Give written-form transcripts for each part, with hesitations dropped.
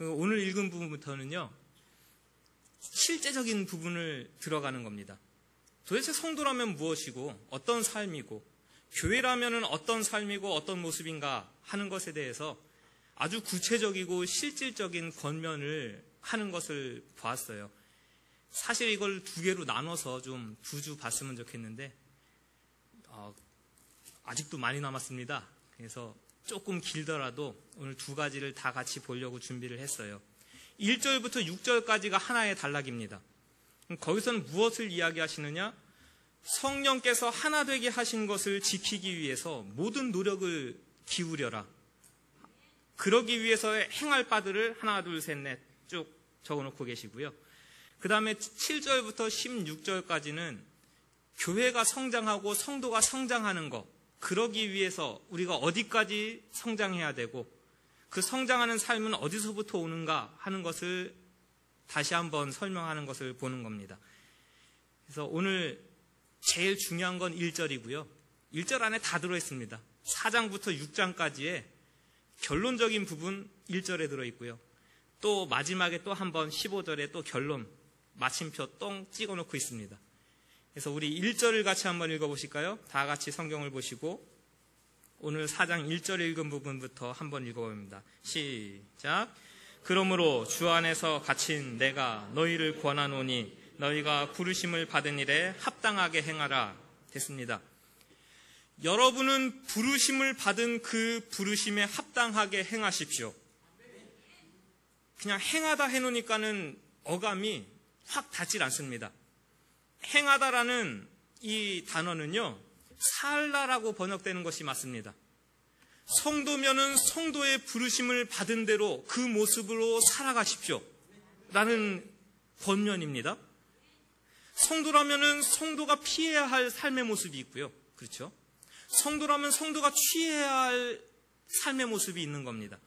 오늘 읽은 부분부터는요, 실제적인 부분을 들어가는 겁니다. 도대체 성도라면 무엇이고 어떤 삶이고 교회라면 어떤 삶이고 어떤 모습인가 하는 것에 대해서 아주 구체적이고 실질적인 권면을 하는 것을 보았어요. 사실 이걸 두 개로 나눠서 좀 두 주 봤으면 좋겠는데 아직도 많이 남았습니다. 그래서 조금 길더라도 오늘 두 가지를 다 같이 보려고 준비를 했어요. 1절부터 6절까지가 하나의 단락입니다. 거기서는 무엇을 이야기하시느냐? 성령께서 하나 되게 하신 것을 지키기 위해서 모든 노력을 기울여라. 그러기 위해서 행할 바들을 하나, 둘, 셋, 넷 쭉 적어놓고 계시고요. 그 다음에 7절부터 16절까지는 교회가 성장하고 성도가 성장하는 것, 그러기 위해서 우리가 어디까지 성장해야 되고 그 성장하는 삶은 어디서부터 오는가 하는 것을 다시 한번 설명하는 것을 보는 겁니다. 그래서 오늘 제일 중요한 건 1절이고요. 1절 안에 다 들어있습니다. 4장부터 6장까지의 결론적인 부분 1절에 들어있고요. 또 마지막에 또 한 번 15절에 또 결론, 마침표 똥 찍어놓고 있습니다. 그래서 우리 1절을 같이 한번 읽어보실까요? 다 같이 성경을 보시고 오늘 4장 1절 읽은 부분부터 한번 읽어봅니다. 시작. 그러므로 주 안에서 갇힌 내가 너희를 권하노니 너희가 부르심을 받은 일에 합당하게 행하라. 됐습니다. 여러분은 부르심을 받은 그 부르심에 합당하게 행하십시오. 그냥 행하다 해놓으니까는 어감이 확 닿질 않습니다. 행하다라는 이 단어는요, 살라라고 번역되는 것이 맞습니다. 성도면은 성도의 부르심을 받은 대로 그 모습으로 살아가십시오 라는 권면입니다. 성도라면은 성도가 피해야 할 삶의 모습이 있고요. 그렇죠? 성도라면 성도가 취해야 할 삶의 모습이 있는 겁니다.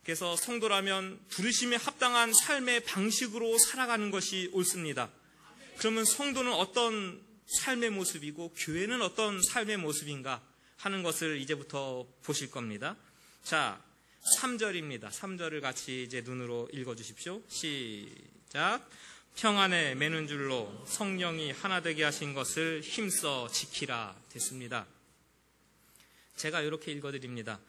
그래서 성도라면 부르심에 합당한 삶의 방식으로 살아가는 것이 옳습니다. 그러면 성도는 어떤 삶의 모습이고 교회는 어떤 삶의 모습인가 하는 것을 이제부터 보실 겁니다. 자, 3절입니다. 3절을 같이 이제 눈으로 읽어주십시오. 시작. 평안에 매는 줄로 성령이 하나 되게 하신 것을 힘써 지키라. 됐습니다. 제가 이렇게 읽어드립니다.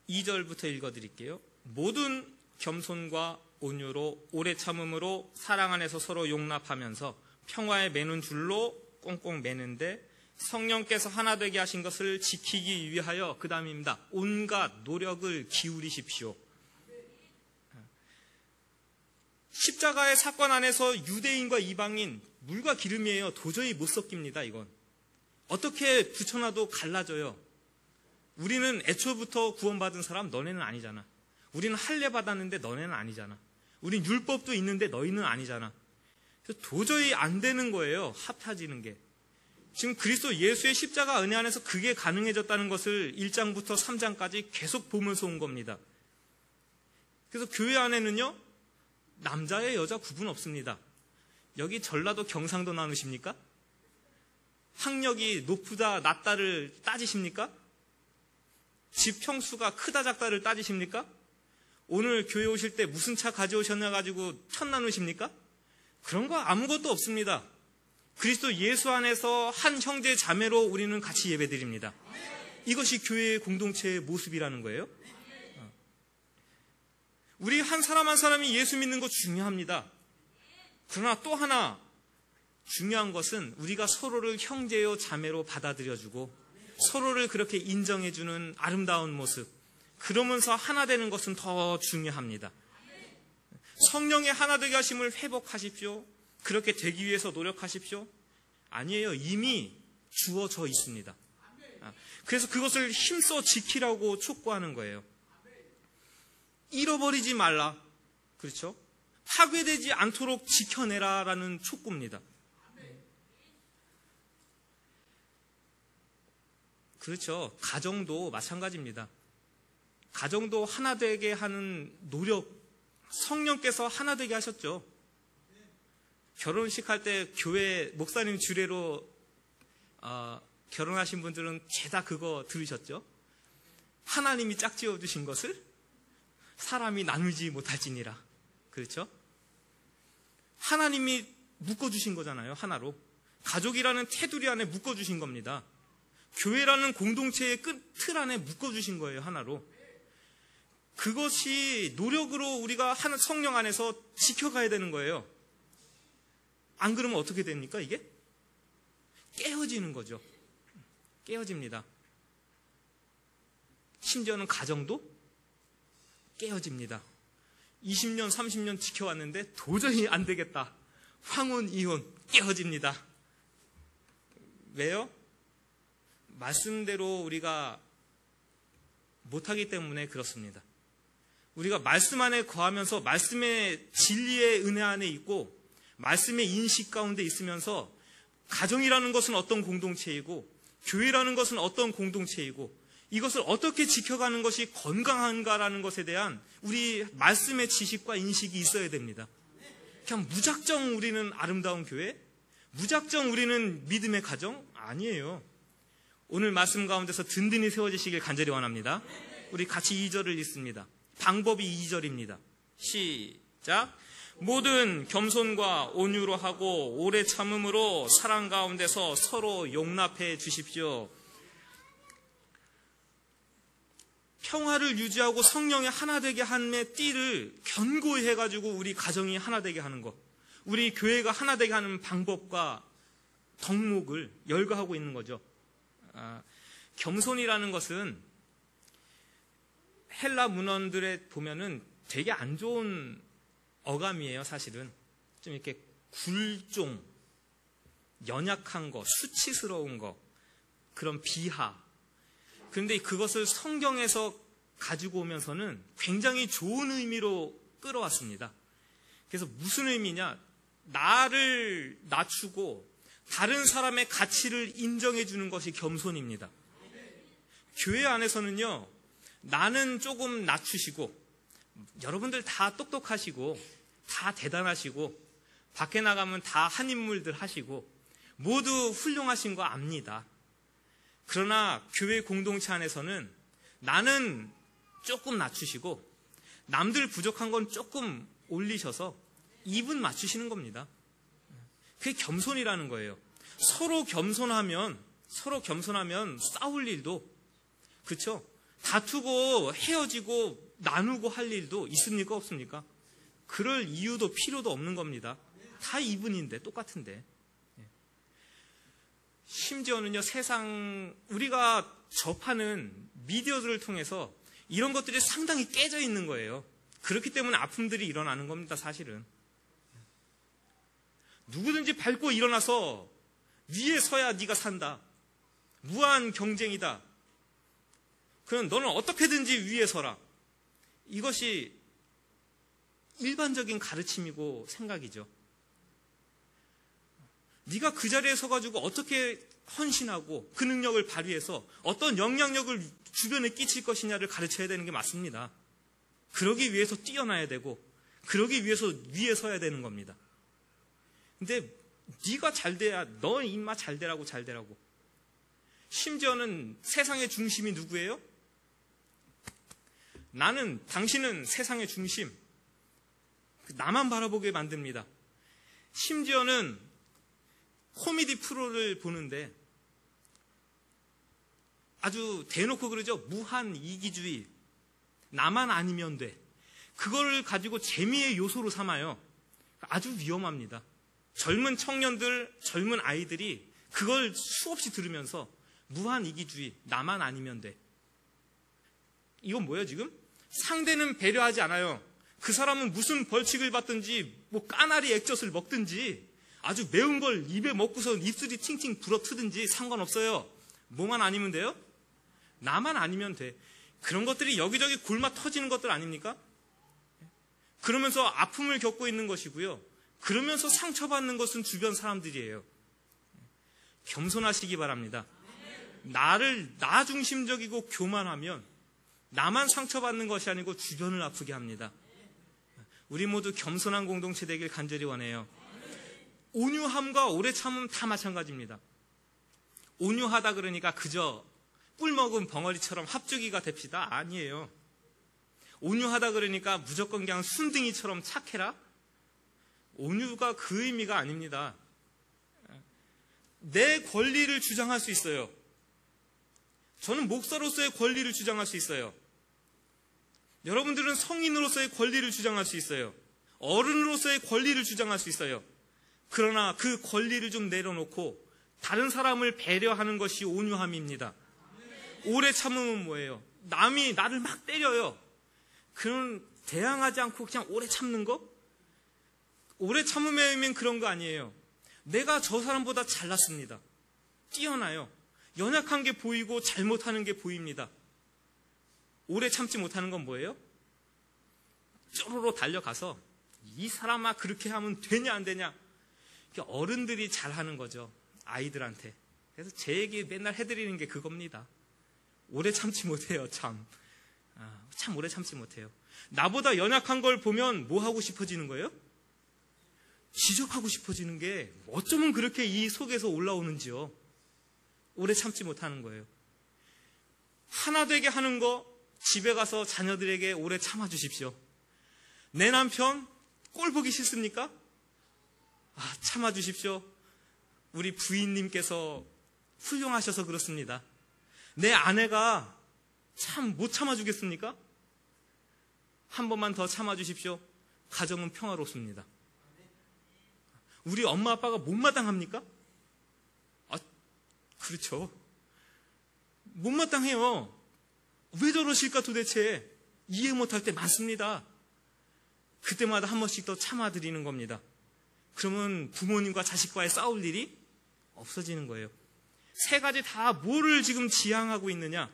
2절부터 읽어드릴게요. 모든 겸손과 온유로 오래 참음으로 사랑 안에서 서로 용납하면서 평화에 매는 줄로 꽁꽁 매는데 성령께서 하나 되게 하신 것을 지키기 위하여, 그 다음입니다, 온갖 노력을 기울이십시오. 십자가의 사건 안에서 유대인과 이방인 물과 기름이에요. 도저히 못 섞입니다. 이건 어떻게 붙여놔도 갈라져요. 우리는 애초부터 구원받은 사람, 너네는 아니잖아. 우리는 할례 받았는데 너네는 아니잖아. 우린 율법도 있는데 너희는 아니잖아. 그래서 도저히 안 되는 거예요. 합쳐지는 게. 지금 그리스도 예수의 십자가 은혜 안에서 그게 가능해졌다는 것을 1장부터 3장까지 계속 보면서 온 겁니다. 그래서 교회 안에는요, 남자의 여자 구분 없습니다. 여기 전라도 경상도 나누십니까? 학력이 높다 낮다를 따지십니까? 집 평수가 크다 작다를 따지십니까? 오늘 교회 오실 때 무슨 차 가져오셨나 가지고 천 나누십니까? 그런 거 아무것도 없습니다. 그리스도 예수 안에서 한 형제 자매로 우리는 같이 예배드립니다. 이것이 교회의 공동체의 모습이라는 거예요. 우리 한 사람 한 사람이 예수 믿는 거 중요합니다. 그러나 또 하나 중요한 것은 우리가 서로를 형제요 자매로 받아들여주고 서로를 그렇게 인정해주는 아름다운 모습, 그러면서 하나 되는 것은 더 중요합니다. 성령의 하나 되게 하심을 회복하십시오. 그렇게 되기 위해서 노력하십시오. 아니에요. 이미 주어져 있습니다. 그래서 그것을 힘써 지키라고 촉구하는 거예요. 잃어버리지 말라. 그렇죠? 파괴되지 않도록 지켜내라라는 촉구입니다. 그렇죠. 가정도 마찬가지입니다. 가정도 하나 되게 하는 노력, 성령께서 하나 되게 하셨죠. 결혼식 할 때 교회 목사님 주례로 결혼하신 분들은 죄다 그거 들으셨죠? 하나님이 짝지어 주신 것을 사람이 나누지 못할지니라. 그렇죠? 하나님이 묶어주신 거잖아요. 하나로. 가족이라는 테두리 안에 묶어주신 겁니다. 교회라는 공동체의 틀 안에 묶어주신 거예요. 하나로. 그것이 노력으로 우리가 하는 성령 안에서 지켜가야 되는 거예요. 안 그러면 어떻게 됩니까? 이게? 깨어지는 거죠. 깨어집니다. 심지어는 가정도 깨어집니다. 20년, 30년 지켜왔는데 도저히 안 되겠다. 황혼, 이혼, 깨어집니다. 왜요? 말씀대로 우리가 못하기 때문에 그렇습니다. 우리가 말씀 안에 거하면서 말씀의 진리의 은혜 안에 있고 말씀의 인식 가운데 있으면서 가정이라는 것은 어떤 공동체이고 교회라는 것은 어떤 공동체이고 이것을 어떻게 지켜가는 것이 건강한가라는 것에 대한 우리 말씀의 지식과 인식이 있어야 됩니다. 그냥 무작정 우리는 아름다운 교회, 무작정 우리는 믿음의 가정? 아니에요. 오늘 말씀 가운데서 든든히 세워지시길 간절히 원합니다. 우리 같이 2절을 읽습니다. 방법이 2절입니다. 시작. 모든 겸손과 온유로 하고 오래 참음으로 사랑 가운데서 서로 용납해 주십시오. 평화를 유지하고 성령의 하나 되게 함의 띠를 견고히 해가지고 우리 가정이 하나 되게 하는 것, 우리 교회가 하나 되게 하는 방법과 덕목을 열거하고 있는 거죠. 겸손이라는 것은 헬라 문헌들에 보면은 되게 안 좋은 어감이에요. 사실은 좀 이렇게 굴종, 연약한 거, 수치스러운 거, 그런 비하. 그런데 그것을 성경에서 가지고 오면서는 굉장히 좋은 의미로 끌어왔습니다. 그래서 무슨 의미냐? 나를 낮추고 다른 사람의 가치를 인정해 주는 것이 겸손입니다. 교회 안에서는요, 나는 조금 낮추시고 여러분들 다 똑똑하시고 다 대단하시고 밖에 나가면 다 한 인물들 하시고 모두 훌륭하신 거 압니다. 그러나 교회 공동체 안에서는 나는 조금 낮추시고 남들 부족한 건 조금 올리셔서 입은 맞추시는 겁니다. 그게 겸손이라는 거예요. 서로 겸손하면 싸울 일도, 그렇죠? 다투고 헤어지고 나누고 할 일도 있습니까? 없습니까? 그럴 이유도 필요도 없는 겁니다. 다 이분인데, 똑같은데. 심지어는요, 우리가 접하는 미디어들을 통해서 이런 것들이 상당히 깨져 있는 거예요. 그렇기 때문에 아픔들이 일어나는 겁니다, 사실은. 누구든지 밟고 일어나서 위에 서야 네가 산다. 무한 경쟁이다. 그럼 너는 어떻게든지 위에 서라. 이것이 일반적인 가르침이고 생각이죠. 네가 그 자리에 서가지고 어떻게 헌신하고 그 능력을 발휘해서 어떤 영향력을 주변에 끼칠 것이냐를 가르쳐야 되는 게 맞습니다. 그러기 위해서 뛰어나야 되고 그러기 위해서 위에 서야 되는 겁니다. 근데 네가 잘 돼야 너 인마 잘 되라고. 심지어는 세상의 중심이 누구예요? 당신은 세상의 중심. 나만 바라보게 만듭니다. 심지어는 코미디 프로를 보는데 아주 대놓고 그러죠. 무한 이기주의. 나만 아니면 돼. 그걸 가지고 재미의 요소로 삼아요. 아주 위험합니다. 젊은 청년들, 젊은 아이들이 그걸 수없이 들으면서 무한 이기주의, 나만 아니면 돼. 이건 뭐예요 지금? 상대는 배려하지 않아요. 그 사람은 무슨 벌칙을 받든지 뭐 까나리 액젓을 먹든지 아주 매운 걸 입에 먹고서 입술이 팅팅 불어트든지 상관없어요. 뭐만 아니면 돼요? 나만 아니면 돼. 그런 것들이 여기저기 골마 터지는 것들 아닙니까? 그러면서 아픔을 겪고 있는 것이고요. 그러면서 상처받는 것은 주변 사람들이에요. 겸손하시기 바랍니다. 나 중심적이고 교만하면 나만 상처받는 것이 아니고 주변을 아프게 합니다. 우리 모두 겸손한 공동체 되길 간절히 원해요. 온유함과 오래 참음 다 마찬가지입니다. 온유하다 그러니까 그저 꿀 먹은 벙어리처럼 합주기가 됩시다. 아니에요. 온유하다 그러니까 무조건 그냥 순둥이처럼 착해라? 온유가 그 의미가 아닙니다. 내 권리를 주장할 수 있어요. 저는 목사로서의 권리를 주장할 수 있어요. 여러분들은 성인으로서의 권리를 주장할 수 있어요. 어른으로서의 권리를 주장할 수 있어요. 그러나 그 권리를 좀 내려놓고 다른 사람을 배려하는 것이 온유함입니다. 오래 참으면 뭐예요? 남이 나를 막 때려요. 그런 대항하지 않고 그냥 오래 참는 거? 오래 참으면 그런 거 아니에요. 내가 저 사람보다 잘났습니다. 뛰어나요. 연약한 게 보이고 잘못하는 게 보입니다. 오래 참지 못하는 건 뭐예요? 쪼로로 달려가서 이 사람아 그렇게 하면 되냐 안 되냐. 어른들이 잘하는 거죠. 아이들한테. 그래서 제 얘기 맨날 해드리는 게 그겁니다. 오래 참지 못해요. 참 오래 참지 못해요. 나보다 연약한 걸 보면 뭐 하고 싶어지는 거예요? 지적하고 싶어지는 게 어쩌면 그렇게 이 속에서 올라오는지요. 오래 참지 못하는 거예요. 하나 되게 하는 거 집에 가서 자녀들에게 오래 참아주십시오. 내 남편 꼴 보기 싫습니까? 참아주십시오. 우리 부인님께서 훌륭하셔서 그렇습니다. 내 아내가 참 못 참아주겠습니까? 한 번만 더 참아주십시오. 가정은 평화롭습니다. 우리 엄마 아빠가 못마땅합니까? 그렇죠. 못마땅해요. 왜 저러실까 도대체 이해 못할 때 많습니다. 그때마다 한 번씩 더 참아드리는 겁니다. 그러면 부모님과 자식과의 싸울 일이 없어지는 거예요. 세 가지 다 뭐를 지금 지향하고 있느냐?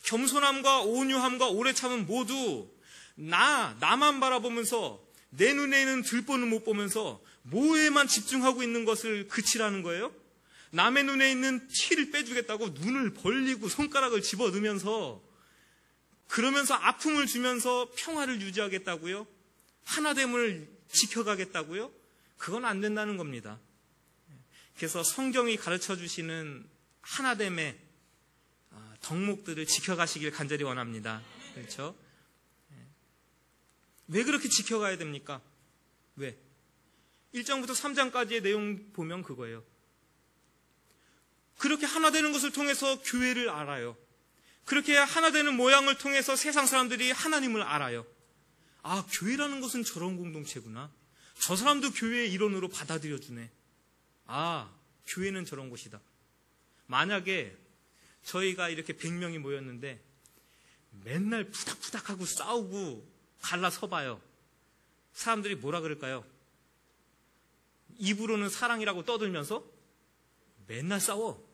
겸손함과 온유함과 오래 참은 모두 나만 바라보면서 내 눈에는 들보는 못 보면서 뭐에만 집중하고 있는 것을 그치라는 거예요. 남의 눈에 있는 티를 빼주겠다고 눈을 벌리고 손가락을 집어넣으면서 그러면서 아픔을 주면서 평화를 유지하겠다고요? 하나됨을 지켜가겠다고요? 그건 안 된다는 겁니다. 그래서 성경이 가르쳐 주시는 하나됨의 덕목들을 지켜가시길 간절히 원합니다. 그렇죠? 왜 그렇게 지켜가야 됩니까? 왜? 1장부터 3장까지의 내용 보면 그거예요. 그렇게 하나 되는 것을 통해서 교회를 알아요. 그렇게 하나 되는 모양을 통해서 세상 사람들이 하나님을 알아요. 교회라는 것은 저런 공동체구나. 저 사람도 교회의 일원으로 받아들여주네. 교회는 저런 곳이다. 만약에 저희가 이렇게 100명이 모였는데 맨날 푸닥푸닥하고 싸우고 갈라서봐요. 사람들이 뭐라 그럴까요? 입으로는 사랑이라고 떠들면서 맨날 싸워.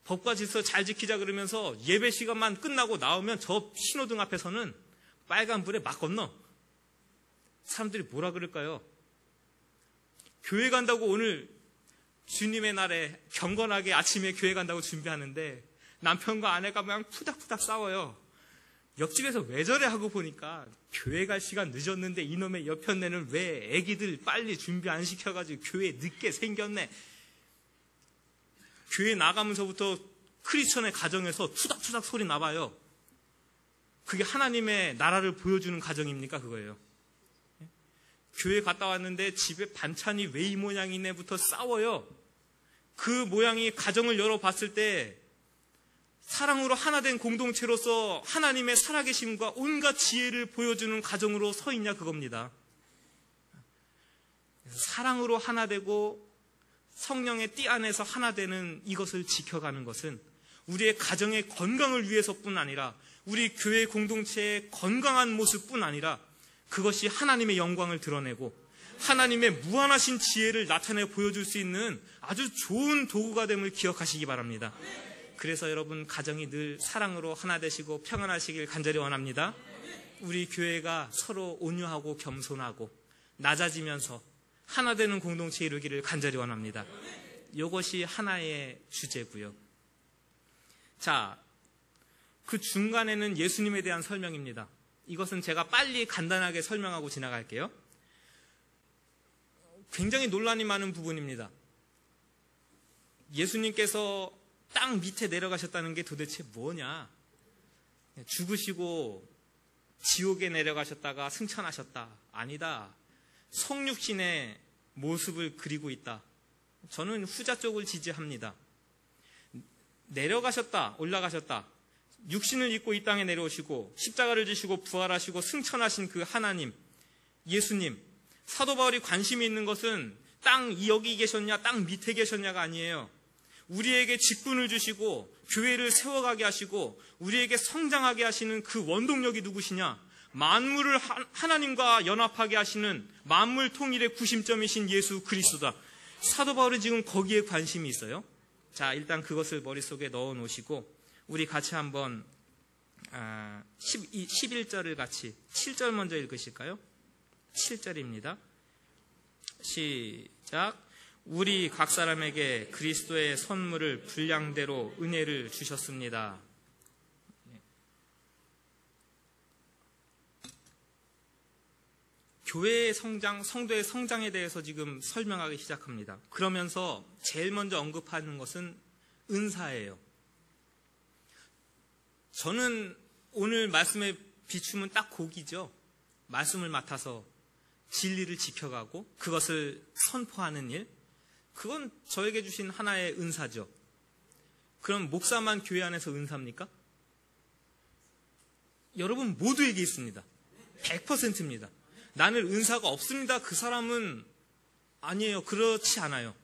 법과 질서 잘 지키자 그러면서 예배 시간만 끝나고 나오면 저 신호등 앞에서는 빨간불에 막 건너. 사람들이 뭐라 그럴까요? 교회 간다고 오늘 주님의 날에 경건하게 아침에 교회 간다고 준비하는데 남편과 아내가 그냥 푸닥푸닥 싸워요. 옆집에서 왜 저래 하고 보니까 교회 갈 시간 늦었는데 이놈의 옆편네는 왜 애기들 빨리 준비 안 시켜가지고 교회 늦게 생겼네. 교회 나가면서부터 크리스천의 가정에서 투닥투닥 소리 나봐요. 그게 하나님의 나라를 보여주는 가정입니까? 그거예요. 교회 갔다 왔는데 집에 반찬이 왜 이 모양이네부터 싸워요. 그 모양이 가정을 열어봤을 때 사랑으로 하나 된 공동체로서 하나님의 살아계심과 온갖 지혜를 보여주는 가정으로 서 있냐 그겁니다. 사랑으로 하나 되고 성령의 띠 안에서 하나 되는 이것을 지켜가는 것은 우리의 가정의 건강을 위해서뿐 아니라 우리 교회 공동체의 건강한 모습뿐 아니라 그것이 하나님의 영광을 드러내고 하나님의 무한하신 지혜를 나타내 보여줄 수 있는 아주 좋은 도구가 됨을 기억하시기 바랍니다. 그래서 여러분 가정이 늘 사랑으로 하나 되시고 평안하시길 간절히 원합니다. 우리 교회가 서로 온유하고 겸손하고 낮아지면서 하나 되는 공동체 이루기를 간절히 원합니다. 이것이 하나의 주제고요. 자, 그 중간에는 예수님에 대한 설명입니다. 이것은 제가 빨리 간단하게 설명하고 지나갈게요. 굉장히 논란이 많은 부분입니다. 예수님께서 땅 밑에 내려가셨다는 게 도대체 뭐냐? 죽으시고 지옥에 내려가셨다가 승천하셨다. 아니다. 성육신의 모습을 그리고 있다. 저는 후자 쪽을 지지합니다. 내려가셨다, 올라가셨다. 육신을 입고 이 땅에 내려오시고 십자가를 지시고 부활하시고 승천하신 그 하나님, 예수님. 사도 바울이 관심이 있는 것은 땅 여기 계셨냐, 땅 밑에 계셨냐가 아니에요. 우리에게 직분을 주시고 교회를 세워가게 하시고 우리에게 성장하게 하시는 그 원동력이 누구시냐? 만물을 하나님과 연합하게 하시는 만물 통일의 구심점이신 예수 그리스도다. 사도 바울은 지금 거기에 관심이 있어요. 자, 일단 그것을 머릿속에 넣어 놓으시고 우리 같이 한번 11절을 같이 7절 먼저 읽으실까요? 7절입니다. 시작. 우리 각 사람에게 그리스도의 선물을 분량대로 은혜를 주셨습니다. 교회의 성장, 성도의 성장에 대해서 지금 설명하기 시작합니다. 그러면서 제일 먼저 언급하는 것은 은사예요. 저는 오늘 말씀의 비춤은 딱 고기죠. 말씀을 맡아서 진리를 지켜가고 그것을 선포하는 일. 그건 저에게 주신 하나의 은사죠. 그럼 목사만 교회 안에서 은사입니까? 여러분 모두에게 있습니다. 100%입니다. 나는 은사가 없습니다. 그 사람은 아니에요. 그렇지 않아요.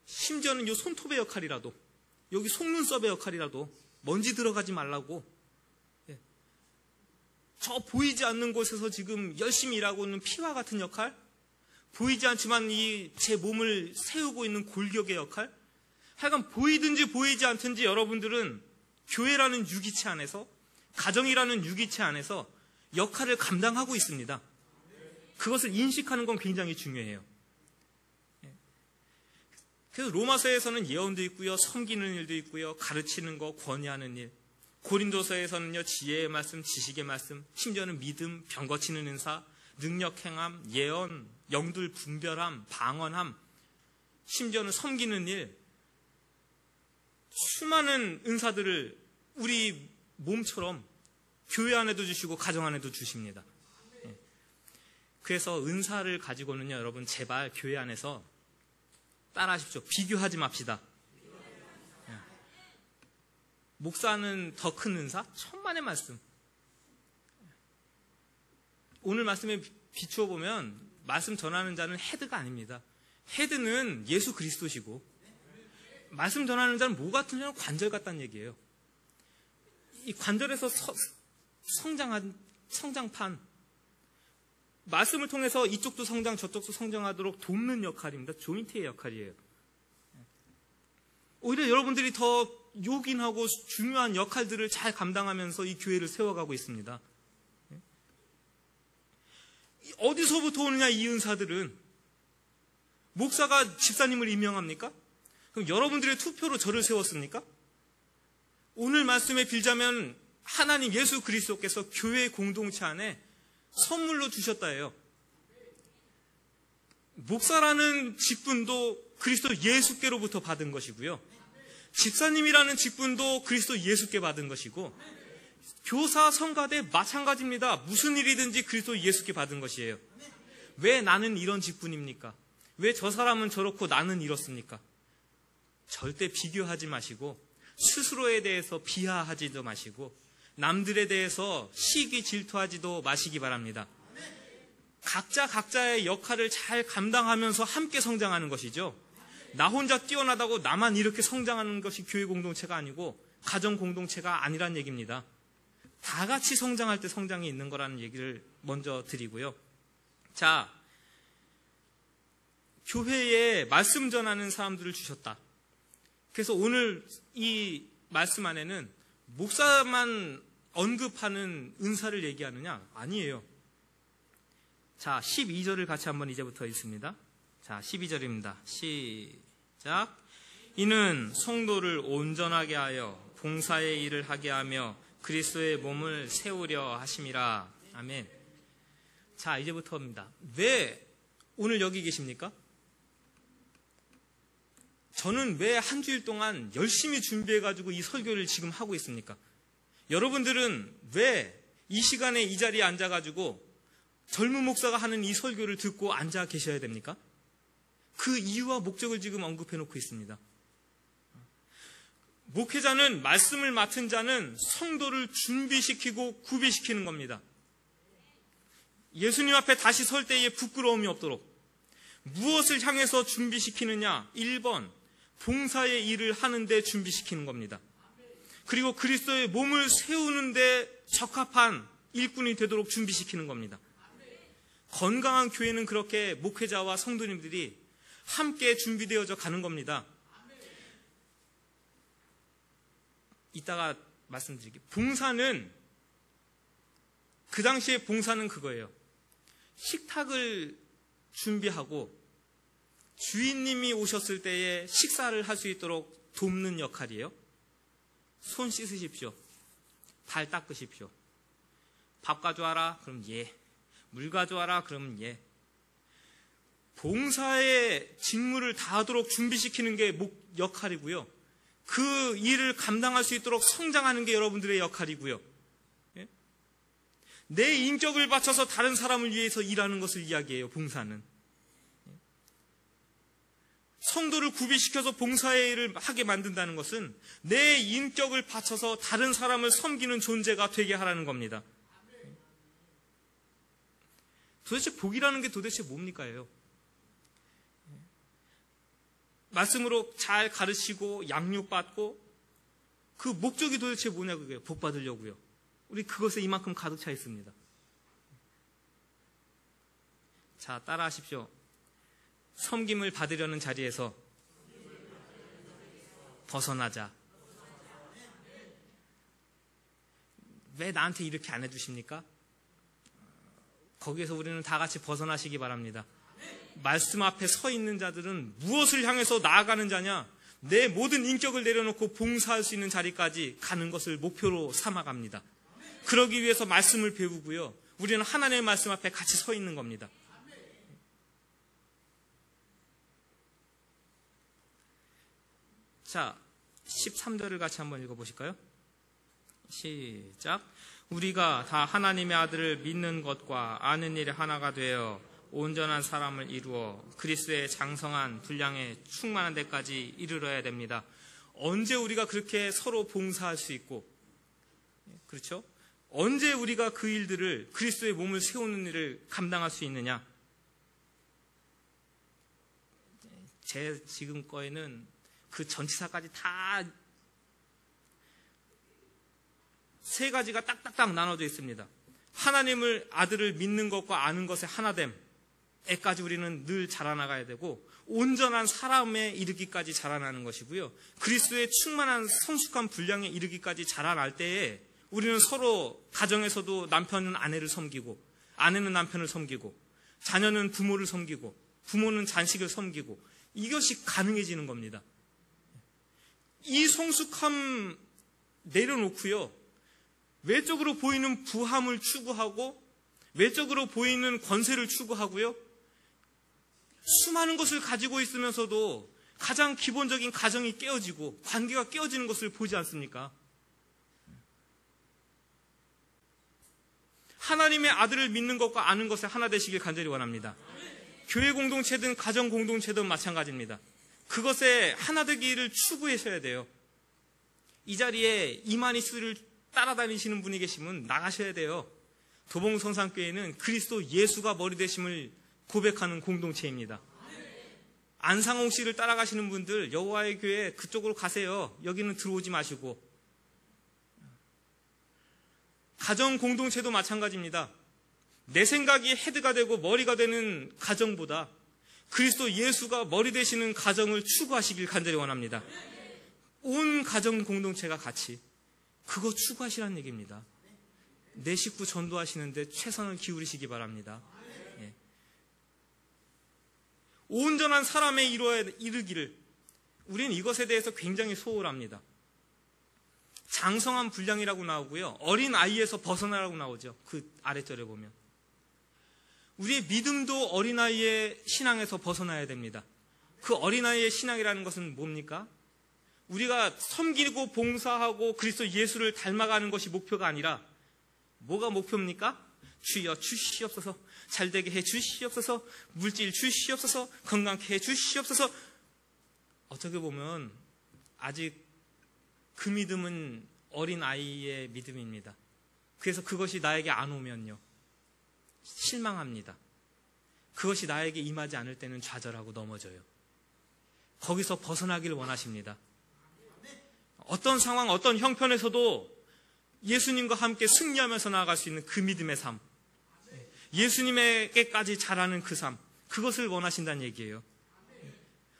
심지어는 이 손톱의 역할이라도, 여기 속눈썹의 역할이라도 먼지 들어가지 말라고, 저 보이지 않는 곳에서 지금 열심히 일하고 있는 피와 같은 역할, 보이지 않지만 이 제 몸을 세우고 있는 골격의 역할, 하여간 보이든지 보이지 않든지 여러분들은 교회라는 유기체 안에서, 가정이라는 유기체 안에서 역할을 감당하고 있습니다. 그것을 인식하는 건 굉장히 중요해요. 그래서 로마서에서는 예언도 있고요, 섬기는 일도 있고요, 가르치는 거, 권위하는 일. 고린도서에서는요, 지혜의 말씀, 지식의 말씀, 심지어는 믿음, 병 고치는 은사, 능력 행함, 예언, 영들 분별함, 방언함, 심지어는 섬기는 일. 수많은 은사들을 우리 몸처럼 교회 안에도 주시고 가정 안에도 주십니다. 그래서 은사를 가지고는요, 여러분 제발 교회 안에서 따라하십시오. 비교하지 맙시다. 목사는 더 큰 은사? 천만의 말씀. 오늘 말씀에 비추어 보면 말씀 전하는 자는 헤드가 아닙니다. 헤드는 예수 그리스도시고 말씀 전하는 자는 뭐 같은 자는 관절 같다는 얘기예요. 이 관절에서 성장판, 말씀을 통해서 이쪽도 성장 저쪽도 성장하도록 돕는 역할입니다. 조인트의 역할이에요. 오히려 여러분들이 더 요긴하고 중요한 역할들을 잘 감당하면서 이 교회를 세워가고 있습니다. 어디서부터 오느냐 이 은사들은. 목사가 집사님을 임명합니까? 그럼 여러분들의 투표로 저를 세웠습니까? 오늘 말씀에 빌자면 하나님 예수 그리스도께서 교회 공동체 안에 선물로 주셨다예요. 목사라는 직분도 그리스도 예수께로부터 받은 것이고요, 집사님이라는 직분도 그리스도 예수께 받은 것이고, 교사, 성가대 마찬가지입니다. 무슨 일이든지 그리스도 예수께 받은 것이에요. 왜 나는 이런 직분입니까? 왜 저 사람은 저렇고 나는 이렇습니까? 절대 비교하지 마시고 스스로에 대해서 비하하지도 마시고 남들에 대해서 시기 질투하지도 마시기 바랍니다. 각자 각자의 역할을 잘 감당하면서 함께 성장하는 것이죠. 나 혼자 뛰어나다고 나만 이렇게 성장하는 것이 교회 공동체가 아니고 가정 공동체가 아니란 얘기입니다. 다 같이 성장할 때 성장이 있는 거라는 얘기를 먼저 드리고요. 자, 교회에 말씀 전하는 사람들을 주셨다. 그래서 오늘 이 말씀 안에는 목사만 언급하는 은사를 얘기하느냐? 아니에요. 자, 12절을 같이 한번 이제부터 읽습니다. 자, 12절입니다. 시작. 이는 성도를 온전하게 하여 봉사의 일을 하게 하며 그리스도의 몸을 세우려 하심이라. 아멘. 자, 이제부터입니다. 왜 오늘 여기 계십니까? 저는 왜 한 주일 동안 열심히 준비해가지고 이 설교를 지금 하고 있습니까? 여러분들은 왜 이 시간에 이 자리에 앉아가지고 젊은 목사가 하는 이 설교를 듣고 앉아 계셔야 됩니까? 그 이유와 목적을 지금 언급해 놓고 있습니다. 목회자는, 말씀을 맡은 자는 성도를 준비시키고 구비시키는 겁니다. 예수님 앞에 다시 설 때에 부끄러움이 없도록. 무엇을 향해서 준비시키느냐? 1번, 봉사의 일을 하는데 준비시키는 겁니다. 그리고 그리스도의 몸을 세우는데 적합한 일꾼이 되도록 준비시키는 겁니다. 건강한 교회는 그렇게 목회자와 성도님들이 함께 준비되어져 가는 겁니다. 이따가 말씀드릴게요. 봉사는, 그 당시에 봉사는 그거예요. 식탁을 준비하고 주인님이 오셨을 때에 식사를 할 수 있도록 돕는 역할이에요. 손 씻으십시오. 발 닦으십시오. 밥 가져와라. 그럼 예. 물 가져와라. 그러면 예. 봉사의 직무를 다하도록 준비시키는 게 역할이고요. 그 일을 감당할 수 있도록 성장하는 게 여러분들의 역할이고요. 예? 내 인격을 바쳐서 다른 사람을 위해서 일하는 것을 이야기해요. 봉사는. 성도를 구비시켜서 봉사의 일을 하게 만든다는 것은 내 인격을 바쳐서 다른 사람을 섬기는 존재가 되게 하라는 겁니다. 도대체 복이라는 게 도대체 뭡니까요? 말씀으로 잘 가르치고 양육받고, 그 목적이 도대체 뭐냐, 그게 복 받으려고요. 우리 그것에 이만큼 가득 차 있습니다. 자, 따라하십시오. 섬김을 받으려는 자리에서 벗어나자. 왜 나한테 이렇게 안 해주십니까? 거기에서 우리는 다 같이 벗어나시기 바랍니다. 말씀 앞에 서 있는 자들은 무엇을 향해서 나아가는 자냐? 내 모든 인격을 내려놓고 봉사할 수 있는 자리까지 가는 것을 목표로 삼아갑니다. 그러기 위해서 말씀을 배우고요. 우리는 하나님의 말씀 앞에 같이 서 있는 겁니다. 자, 13절을 같이 한번 읽어보실까요? 시작. 우리가 다 하나님의 아들을 믿는 것과 아는 일에 하나가 되어 온전한 사람을 이루어 그리스도의 장성한 분량에 충만한 데까지 이르러야 됩니다. 언제 우리가 그렇게 서로 봉사할 수 있고, 그렇죠? 언제 우리가 그 일들을, 그리스도의 몸을 세우는 일을 감당할 수 있느냐? 제 지금 거에는 그 전치사까지 다 세 가지가 딱딱딱 나눠져 있습니다. 하나님을, 아들을 믿는 것과 아는 것의 하나됨에까지 우리는 늘 자라나가야 되고, 온전한 사람에 이르기까지 자라나는 것이고요. 그리스도의 충만한 성숙한 분량에 이르기까지 자라날 때에 우리는 서로 가정에서도 남편은 아내를 섬기고, 아내는 남편을 섬기고, 자녀는 부모를 섬기고, 부모는 자식을 섬기고, 이것이 가능해지는 겁니다. 이 성숙함 내려놓고요. 외적으로 보이는 부함을 추구하고, 외적으로 보이는 권세를 추구하고요. 수많은 것을 가지고 있으면서도 가장 기본적인 가정이 깨어지고 관계가 깨어지는 것을 보지 않습니까? 하나님의 아들을 믿는 것과 아는 것에 하나 되시길 간절히 원합니다. 교회 공동체든 가정 공동체든 마찬가지입니다. 그것에 하나 되기를 추구하셔야 돼요. 이 자리에 이만희스를 따라다니시는 분이 계시면 나가셔야 돼요. 도봉성산교회는 그리스도 예수가 머리 되심을 고백하는 공동체입니다. 안상홍 씨를 따라가시는 분들, 여호와의 교회 그쪽으로 가세요. 여기는 들어오지 마시고. 가정 공동체도 마찬가지입니다. 내 생각이 헤드가 되고 머리가 되는 가정보다 그리스도 예수가 머리 되시는 가정을 추구하시길 간절히 원합니다. 온 가정 공동체가 같이 그거 추구하시라는 얘기입니다. 내 식구 전도하시는데 최선을 기울이시기 바랍니다. 예. 온전한 사람에 이르기를, 우리는 이것에 대해서 굉장히 소홀합니다. 장성한 분량이라고 나오고요. 어린 아이에서 벗어나라고 나오죠. 그 아래절에 보면. 우리의 믿음도 어린아이의 신앙에서 벗어나야 됩니다. 그 어린아이의 신앙이라는 것은 뭡니까? 우리가 섬기고 봉사하고 그리스도 예수를 닮아가는 것이 목표가 아니라 뭐가 목표입니까? 주여 주시옵소서, 잘되게 해 주시옵소서, 물질 주시옵소서, 건강케 해 주시옵소서. 어떻게 보면 아직 그 믿음은 어린 아이의 믿음입니다. 그래서 그것이 나에게 안 오면요, 실망합니다. 그것이 나에게 임하지 않을 때는 좌절하고 넘어져요. 거기서 벗어나기를 원하십니다. 어떤 상황, 어떤 형편에서도 예수님과 함께 승리하면서 나아갈 수 있는 그 믿음의 삶, 예수님에게까지 자라는 그 삶, 그것을 원하신다는 얘기예요.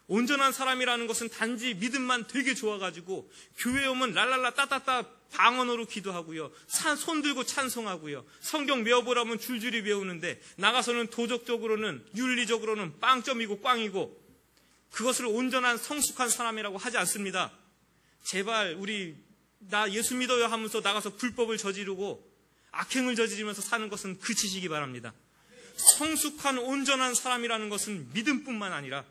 온전한 사람이라는 것은 단지 믿음만 되게 좋아가지고 교회 오면 랄랄라 따따따 방언으로 기도하고요, 손 들고 찬송하고요, 성경 외워보라면 줄줄이 외우는데 나가서는 도덕적으로는 윤리적으로는 빵점이고 꽝이고, 그것을 온전한 성숙한 사람이라고 하지 않습니다. 제발 나 예수 믿어요 하면서 나가서 불법을 저지르고 악행을 저지르면서 사는 것은 그치시기 바랍니다. 성숙한 온전한 사람이라는 것은 믿음뿐만 아니라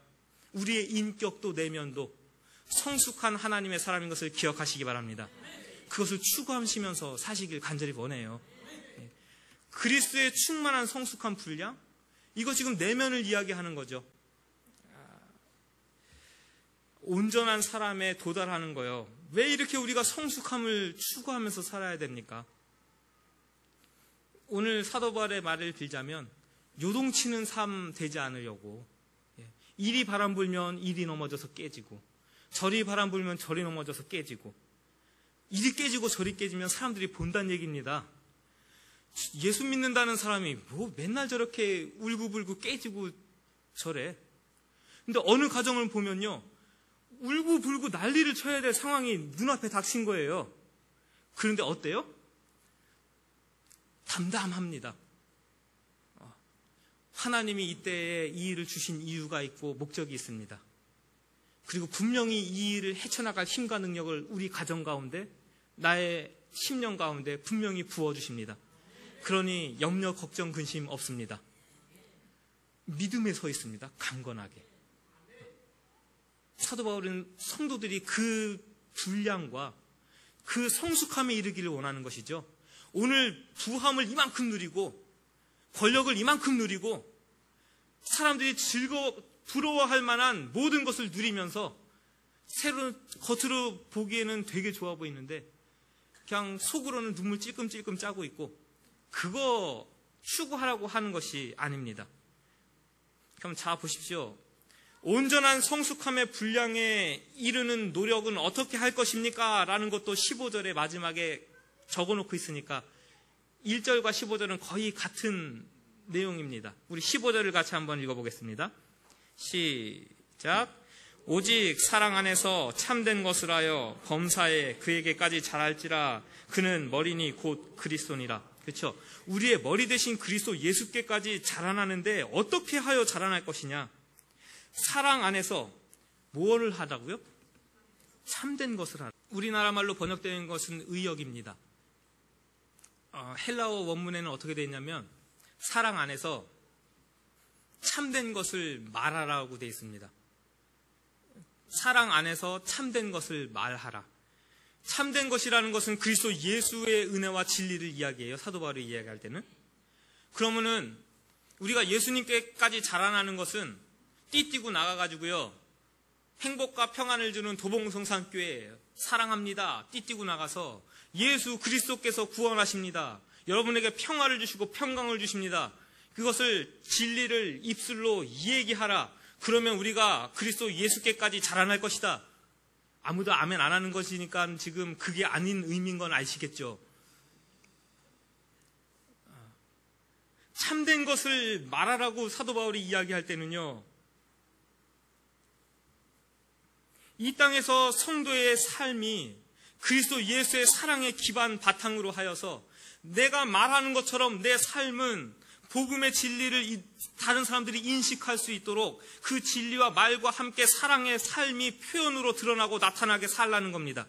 우리의 인격도 내면도 성숙한 하나님의 사람인 것을 기억하시기 바랍니다. 그것을 추구하시면서 사시길 간절히 원해요. 그리스도의 충만한 성숙한 분량, 이거 지금 내면을 이야기하는 거죠. 온전한 사람에 도달하는 거요. 왜 이렇게 우리가 성숙함을 추구하면서 살아야 됩니까? 오늘 사도 바울의 말을 빌자면 요동치는 삶 되지 않으려고, 이리 바람 불면 이리 넘어져서 깨지고, 저리 바람 불면 저리 넘어져서 깨지고, 이리 깨지고 저리 깨지면 사람들이 본다는 얘기입니다. 예수 믿는다는 사람이 뭐 맨날 저렇게 울고불고 깨지고 저래. 근데 어느 가정을 보면요, 울고불고 난리를 쳐야 될 상황이 눈앞에 닥친 거예요. 그런데 어때요? 담담합니다. 하나님이 이때에 이 일을 주신 이유가 있고 목적이 있습니다. 그리고 분명히 이 일을 헤쳐나갈 힘과 능력을 우리 가정 가운데, 나의 심령 가운데 분명히 부어주십니다. 그러니 염려, 걱정, 근심 없습니다. 믿음에 서 있습니다. 강건하게. 사도 바울은 성도들이 그 분량과 그 성숙함에 이르기를 원하는 것이죠. 오늘 부함을 이만큼 누리고 권력을 이만큼 누리고 사람들이 부러워할 만한 모든 것을 누리면서 겉으로 보기에는 되게 좋아 보이는데 그냥 속으로는 눈물 찔끔찔끔 짜고 있고, 그거 추구하라고 하는 것이 아닙니다. 그럼 자 보십시오. 온전한 성숙함의 분량에 이르는 노력은 어떻게 할 것입니까? 라는 것도 15절의 마지막에 적어놓고 있으니까 1절과 15절은 거의 같은 내용입니다. 우리 15절을 같이 한번 읽어보겠습니다. 시작. 오직 사랑 안에서 참된 것을 하여 범사에 그에게까지 자랄지라. 그는 머리니 곧 그리스도니라. 그렇죠? 우리의 머리 대신 그리스도 예수께까지 자라나는데 어떻게 하여 자라날 것이냐? 사랑 안에서 무엇을 하다고요? 참된 것을 하다. 우리나라 말로 번역되는 것은 의역입니다. 헬라어 원문에는 어떻게 되어 있냐면 사랑 안에서 참된 것을 말하라고 되어 있습니다. 사랑 안에서 참된 것을 말하라. 참된 것이라는 것은 그리스도 예수의 은혜와 진리를 이야기해요. 사도 바울이 이야기할 때는. 그러면은 우리가 예수님께까지 자라나는 것은 띠띠고 나가가지고요, 행복과 평안을 주는 도봉성산교회 사랑합니다, 띠띠고 나가서 예수 그리스도께서 구원하십니다, 여러분에게 평화를 주시고 평강을 주십니다, 그것을 진리를 입술로 얘기하라. 그러면 우리가 그리스도 예수께까지 자라날 것이다. 아무도 아멘 안 하는 것이니까 지금 그게 아닌 의미인 건 아시겠죠? 참된 것을 말하라고 사도 바울이 이야기할 때는요, 이 땅에서 성도의 삶이 그리스도 예수의 사랑의 기반 바탕으로 하여서 내가 말하는 것처럼 내 삶은 복음의 진리를 다른 사람들이 인식할 수 있도록 그 진리와 말과 함께 사랑의 삶이 표현으로 드러나고 나타나게 살라는 겁니다.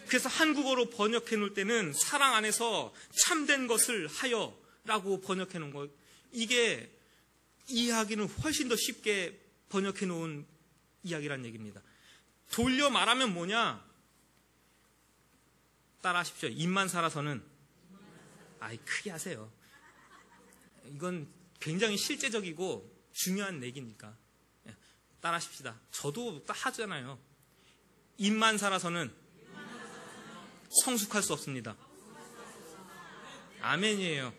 그래서 한국어로 번역해 놓을 때는 사랑 안에서 참된 것을 하여 라고 번역해 놓은 거, 이게 이해하기는 훨씬 더 쉽게 번역해 놓은 이야기란 얘기입니다. 돌려 말하면 뭐냐? 따라 하십시오. 입만 살아서는, 크게 하세요. 이건 굉장히 실제적이고 중요한 얘기니까. 따라 하십시다. 저도 하잖아요. 입만 살아서는 성숙할 수 없습니다. 아멘이에요.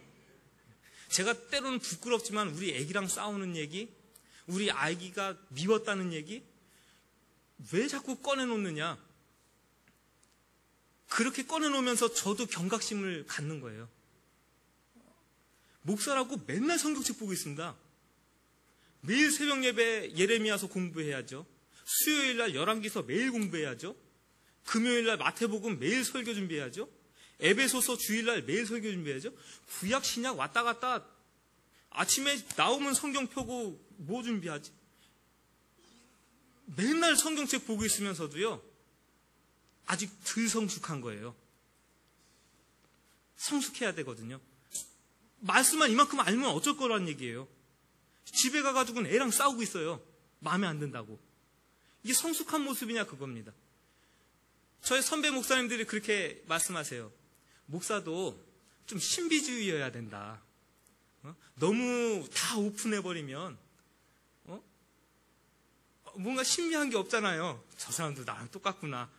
제가 때로는 부끄럽지만 우리 애기랑 싸우는 얘기, 우리 아기가 미웠다는 얘기, 왜 자꾸 꺼내놓느냐? 그렇게 꺼내놓으면서 저도 경각심을 갖는 거예요. 목사라고 맨날 성경책 보고 있습니다. 매일 새벽 예배 예레미야서 공부해야죠. 수요일날 열왕기서 매일 공부해야죠. 금요일날 마태복음 매일 설교 준비해야죠. 에베소서 주일날 매일 설교 준비해야죠. 구약 신약 왔다 갔다 아침에 나오면 성경 펴고 뭐 준비하지? 맨날 성경책 보고 있으면서도요, 아직 덜 성숙한 거예요. 성숙해야 되거든요. 말씀만 이만큼 알면 어쩔 거란 얘기예요. 집에 가가지고는 애랑 싸우고 있어요. 마음에 안 든다고. 이게 성숙한 모습이냐 그겁니다. 저희 선배 목사님들이 그렇게 말씀하세요. 목사도 좀 신비주의여야 된다. 너무 다 오픈해버리면 뭔가 신비한 게 없잖아요. 저 사람도 나랑 똑같구나.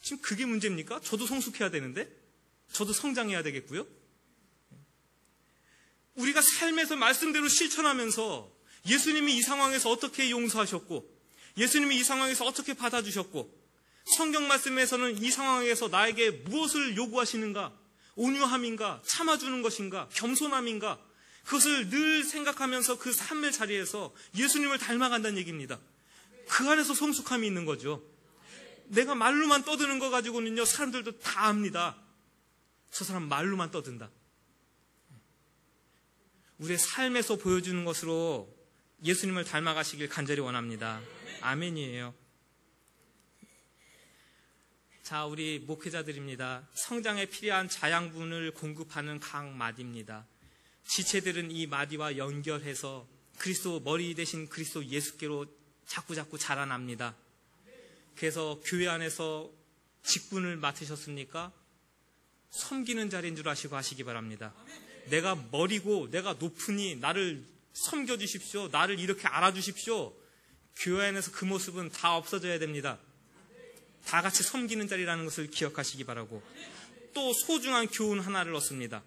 지금 그게 문제입니까? 저도 성숙해야 되는데? 저도 성장해야 되겠고요? 우리가 삶에서 말씀대로 실천하면서 예수님이 이 상황에서 어떻게 용서하셨고, 예수님이 이 상황에서 어떻게 받아주셨고, 성경 말씀에서는 이 상황에서 나에게 무엇을 요구하시는가, 온유함인가, 참아주는 것인가, 겸손함인가, 그것을 늘 생각하면서 그 삶의 자리에서 예수님을 닮아간다는 얘기입니다. 그 안에서 성숙함이 있는 거죠. 내가 말로만 떠드는 거 가지고는요, 사람들도 다 압니다. 저 사람 말로만 떠든다. 우리의 삶에서 보여주는 것으로 예수님을 닮아가시길 간절히 원합니다. 아멘이에요. 자, 우리 목회자들입니다. 성장에 필요한 자양분을 공급하는 각 마디입니다. 지체들은 이 마디와 연결해서 그리스도 머리 대신 그리스도 예수께로 자꾸자꾸 자라납니다. 그래서 교회 안에서 직분을 맡으셨습니까? 섬기는 자리인 줄 아시고 하시기 바랍니다. 내가 머리고 내가 높으니 나를 섬겨주십시오. 나를 이렇게 알아주십시오. 교회 안에서 그 모습은 다 없어져야 됩니다. 다 같이 섬기는 자리라는 것을 기억하시기 바라고, 또 소중한 교훈 하나를 얻습니다.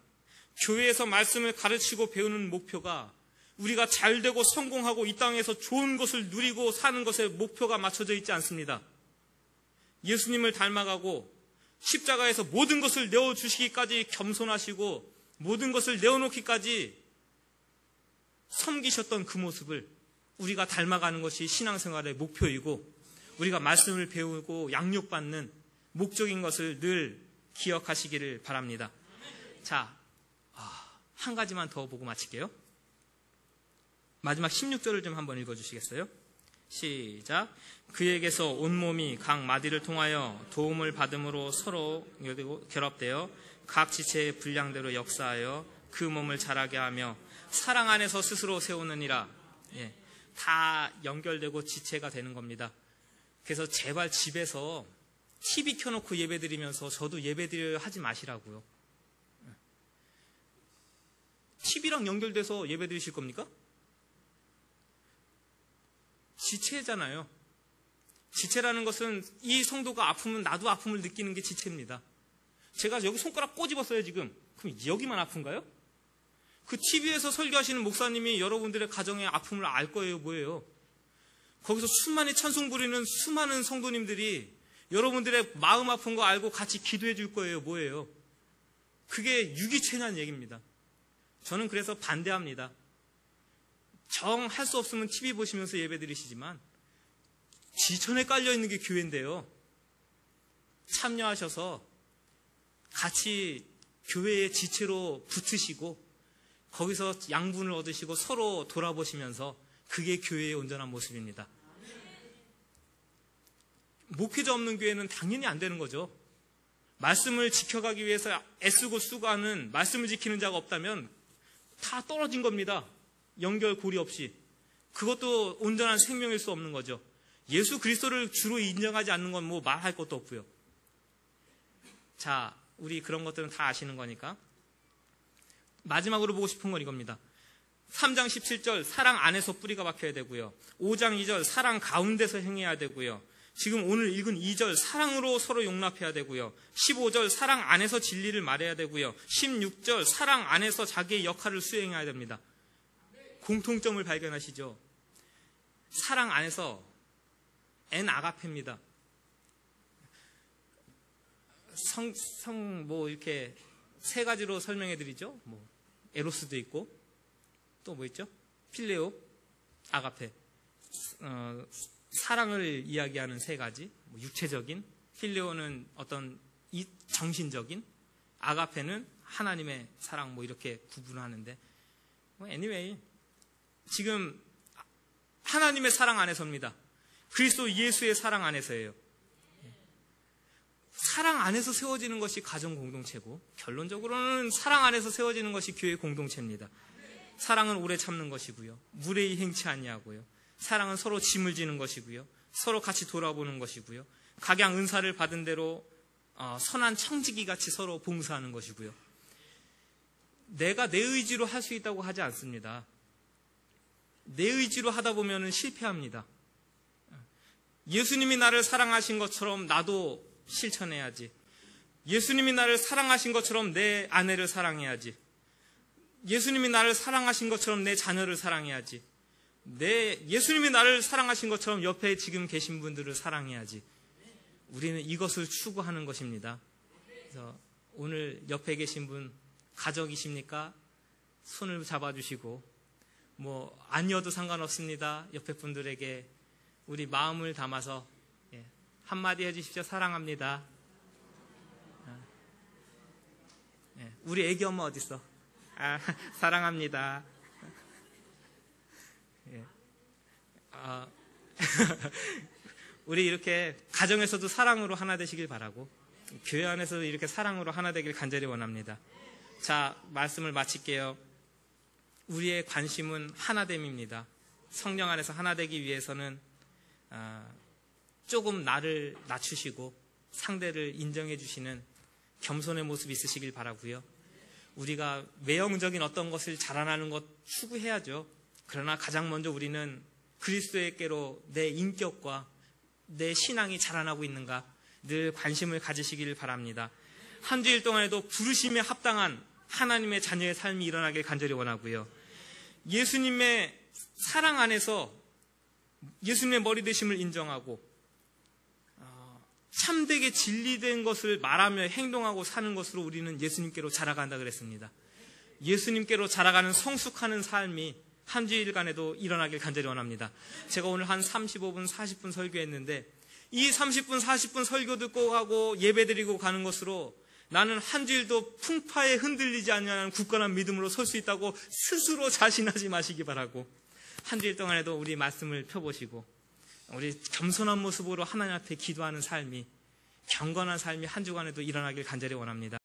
교회에서 말씀을 가르치고 배우는 목표가 우리가 잘되고 성공하고 이 땅에서 좋은 것을 누리고 사는 것에 목표가 맞춰져 있지 않습니다. 예수님을 닮아가고 십자가에서 모든 것을 내어주시기까지 겸손하시고 모든 것을 내어놓기까지 섬기셨던 그 모습을 우리가 닮아가는 것이 신앙생활의 목표이고, 우리가 말씀을 배우고 양육받는 목적인 것을 늘 기억하시기를 바랍니다. 자, 한 가지만 더 보고 마칠게요. 마지막 16절을 좀 한번 읽어주시겠어요? 시작. 그에게서 온몸이 각 마디를 통하여 도움을 받음으로 서로 결합되어 각 지체의 분량대로 역사하여 그 몸을 자라게 하며 사랑 안에서 스스로 세우느니라. 다 연결되고 지체가 되는 겁니다. 그래서 제발 집에서 TV 켜놓고 예배드리면서 저도 예배드려 하지 마시라고요. TV랑 연결돼서 예배드리실 겁니까? 지체잖아요. 지체라는 것은 이 성도가 아프면 나도 아픔을 느끼는 게 지체입니다. 제가 여기 손가락 꼬집었어요 지금. 그럼 여기만 아픈가요? 그 TV에서 설교하시는 목사님이 여러분들의 가정의 아픔을 알 거예요, 뭐예요? 거기서 수많이 찬송 부리는 수많은 성도님들이 여러분들의 마음 아픈 거 알고 같이 기도해 줄 거예요, 뭐예요? 그게 유기체냐는 얘기입니다. 저는 그래서 반대합니다. 정 할 수 없으면 TV 보시면서 예배 드리시지만 지천에 깔려있는 게 교회인데요. 참여하셔서 같이 교회의 지체로 붙으시고 거기서 양분을 얻으시고 서로 돌아보시면서 그게 교회의 온전한 모습입니다. 목회자 없는 교회는 당연히 안 되는 거죠. 말씀을 지켜가기 위해서 애쓰고 수고하는 말씀을 지키는 자가 없다면 다 떨어진 겁니다. 연결고리 없이. 그것도 온전한 생명일 수 없는 거죠. 예수 그리스도를 주로 인정하지 않는 건 뭐 말할 것도 없고요. 자, 우리 그런 것들은 다 아시는 거니까. 마지막으로 보고 싶은 건 이겁니다. 3장 17절 사랑 안에서 뿌리가 박혀야 되고요. 5장 2절 사랑 가운데서 행해야 되고요. 지금 오늘 읽은 2절 사랑으로 서로 용납해야 되고요. 15절 사랑 안에서 진리를 말해야 되고요. 16절 사랑 안에서 자기의 역할을 수행해야 됩니다. 공통점을 발견하시죠? 사랑 안에서 엔 아가페입니다. 뭐 이렇게 세 가지로 설명해 드리죠. 뭐 에로스도 있고 또 뭐 있죠? 필레오, 아가페. 사랑을 이야기하는 세 가지. 뭐 육체적인, 필레오는 어떤 정신적인, 아가페는 하나님의 사랑 뭐 이렇게 구분하는데 anyway 지금 하나님의 사랑 안에서입니다. 그리스도 예수의 사랑 안에서예요. 사랑 안에서 세워지는 것이 가정 공동체고 결론적으로는 사랑 안에서 세워지는 것이 교회 공동체입니다. 사랑은 오래 참는 것이고요. 무례히 행치 아니하고요. 사랑은 서로 짐을 지는 것이고요. 서로 같이 돌아보는 것이고요. 각양 은사를 받은 대로 선한 청지기 같이 서로 봉사하는 것이고요. 내가 내 의지로 할 수 있다고 하지 않습니다. 내 의지로 하다 보면 실패합니다. 예수님이 나를 사랑하신 것처럼 나도 실천해야지. 예수님이 나를 사랑하신 것처럼 내 아내를 사랑해야지. 예수님이 나를 사랑하신 것처럼 내 자녀를 사랑해야지. 예수님이 나를 사랑하신 것처럼 옆에 지금 계신 분들을 사랑해야지. 우리는 이것을 추구하는 것입니다. 그래서 오늘 옆에 계신 분 가족이십니까? 손을 잡아주시고 뭐 아니어도 상관없습니다. 옆에 분들에게 우리 마음을 담아서 한마디 해주십시오. 사랑합니다. 우리 애기 엄마 어디 있어? 사랑합니다. 우리 이렇게 가정에서도 사랑으로 하나 되시길 바라고 교회 안에서도 이렇게 사랑으로 하나 되길 간절히 원합니다. 자, 말씀을 마칠게요. 우리의 관심은 하나됨입니다. 성령 안에서 하나 되기 위해서는 조금 나를 낮추시고 상대를 인정해 주시는 겸손의 모습이 있으시길 바라고요. 우리가 외형적인 어떤 것을 자라나는 것 추구해야죠. 그러나 가장 먼저 우리는 그리스도의께로 내 인격과 내 신앙이 자라나고 있는가 늘 관심을 가지시길 바랍니다. 한 주일 동안에도 부르심에 합당한 하나님의 자녀의 삶이 일어나길 간절히 원하고요. 예수님의 사랑 안에서 예수님의 머리 되심을 인정하고 참되게 진리된 것을 말하며 행동하고 사는 것으로 우리는 예수님께로 자라간다 그랬습니다. 예수님께로 자라가는 성숙하는 삶이 한 주일간에도 일어나길 간절히 원합니다. 제가 오늘 한 35분, 40분 설교했는데 이 30분, 40분 설교 듣고 가고 예배 드리고 가는 것으로 나는 한 주일도 풍파에 흔들리지 않는 굳건한 믿음으로 설 수 있다고 스스로 자신하지 마시기 바라고 한 주일 동안에도 우리 말씀을 펴보시고 우리 겸손한 모습으로 하나님 앞에 기도하는 삶이 경건한 삶이 한 주간에도 일어나길 간절히 원합니다.